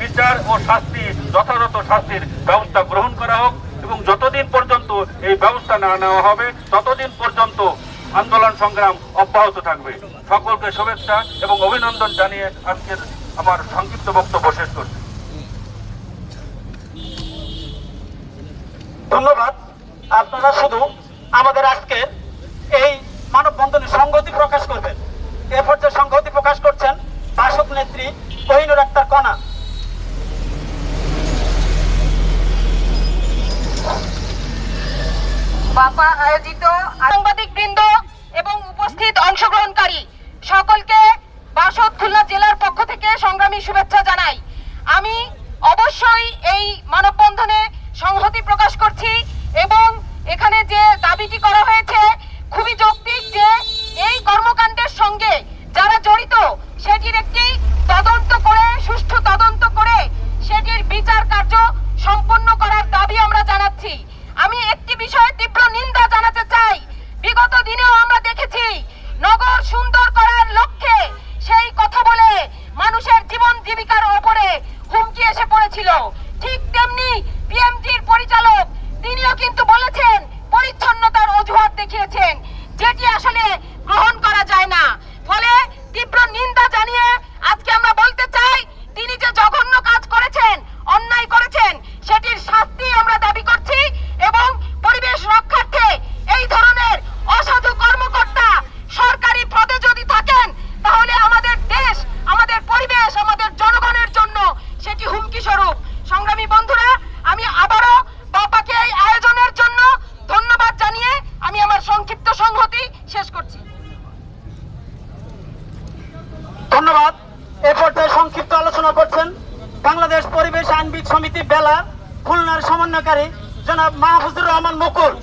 বিচার ও শাস্তি যথাযথ শাস্তির ব্যবস্থা গ্রহণ করা হোক এবং যতদিন পর্যন্ত এই ব্যবস্থা না নেওয়া হবে ততদিন পর্যন্ত আন্দোলন সংগ্রাম অব্যাহত থাকবে। সকলকে শুভেচ্ছা এবং অভিনন্দন জানিয়ে আজকের আমার সংক্ষিপ্ত বক্তব্য শেষ করছি। ধন্যবাদ। আপনারা শুধু আমাদের আজকের এই মানববন্ধনে সংহতি প্রকাশ করবেন। এ পর্যায়ে সংহতি প্রকাশ করছেন বাসক নেত্রী কোহিনুর আক্তার কণা। বাপা আয়োজিত সাংবাদিক বৃন্দ এবং উপস্থিত অংশগ্রহণকারী সকলকে বাসক খুলনা জেলার পক্ষ থেকে সংগ্রামী শুভেচ্ছা জানাই। আমি অবশ্যই এই মানববন্ধনে সংহতি প্রকাশ করছি এবং এখানে যে দাবিটি করা হয়েছে খুবই যৌক্তিক যে এই কর্মকাণ্ডের সঙ্গে যারা জড়িত সেটির একটি তদন্ত করে সুষ্ঠু তদন্ত করে সেটির বিচার কার্য সম্পন্ন করার দাবি আমরা জানাচ্ছি। আমি একটি বিষয়ে তীব্র নিন্দা জানাতে চাই। বিগত দিনেও আমরা দেখেছি নগর সুন্দর করার লক্ষ্যে সেই কথা বলে মানুষের জীবন জীবিকার উপরে হুমকি এসে পড়েছিল। ঠিক তেমনি পিএমজির পরিচালক তিনিও কিন্তু বলেছেন পরিচ্ছন্নতার অজুহাত দেখিয়েছেন, যেটি আসলে গ্রহণ করা যায় না। ফলে তীব্র নিন্দা জানিয়ে আজকে আমরা বলতে চাই তিনি যে জঘন্য কাজ করেছেন, অন্যায় করেছেন, সেটির শাস্তি আমরা দাবি করছি এবং পরিবেশ রক্ষার্থে এই ধরনের অসাধু কর্মকর্তা সরকারি পদে যদি থাকেন তাহলে আমাদের দেশ, আমাদের পরিবেশ, আমাদের জনগণের জন্য সেটি হুমকি স্বরূপ। সংগ্রামী বন্ধুরা, আমি আবারও বাপাকে এই আয়োজনের জন্য ধন্যবাদ জানিয়ে আমি আমার সংক্ষিপ্ত সংহতি শেষ করছি। ধন্যবাদ। এ পর্যায়ে সংক্ষিপ্ত আলোচনা করছেন বাংলাদেশ পরিবেশ আইনবিদ সমিতি বেলা খুলনার সমন্বয়কারী জনাব মাহফুজুর রহমান মুকুল।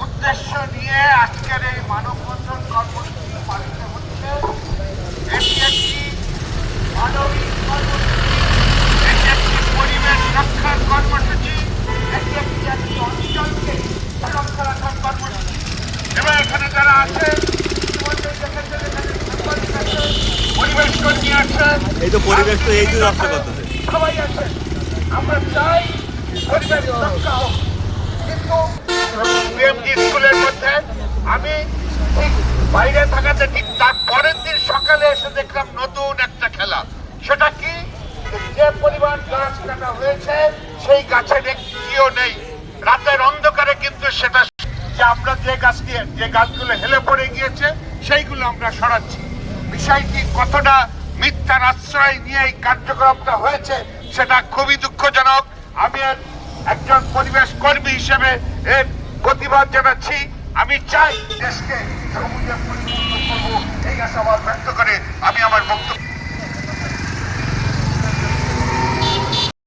উদ্দেশ্য নিয়ে আজকের এই মানববন্ধন কর্মসূচি পালিত হচ্ছে। এটি একটি মানবিক কর্মসূচি, এটি একটি পরিবেশ রক্ষার কর্মসূচি, এটি একটি অঞ্চলকে সুরক্ষা রাখার কর্মসূচি। এবং এখানে যারা আছে পরিবেশ কর্মী আছে, এই তো পরিবেশ তো এই রক্ষা করতেছে, সবাই আছে। আমরা চাই পরিবেশ রক্ষা হোক, কিন্তু পিএমজি স্কুলের মধ্যে আমি ঠিক বাইরে থাকাতে ঠিক তার পরের দিন সকালে এসে দেখলাম নতুন একটা খেলা। সেটা কি, যে পরিমাণ গাছ কাটা হয়েছে সেই গাছের একটিও নেই। রাতের অন্ধকারে কিন্তু সেটা যে আমরা যে গাছগুলো হেলে পড়ে গিয়েছে সেইগুলো আমরা সরাচ্ছি। বিষয়টি কতটা মিথ্যার আশ্রয় নিয়ে এই কার্যক্রমটা হয়েছে সেটা খুবই দুঃখজনক। আমি একজন পরিবেশ কর্মী হিসেবে এর প্রতিবাদ জানাচ্ছি। আমি চাই দেশকে সবুজে পরিপূর্ণ করবো, এই আশাবাদ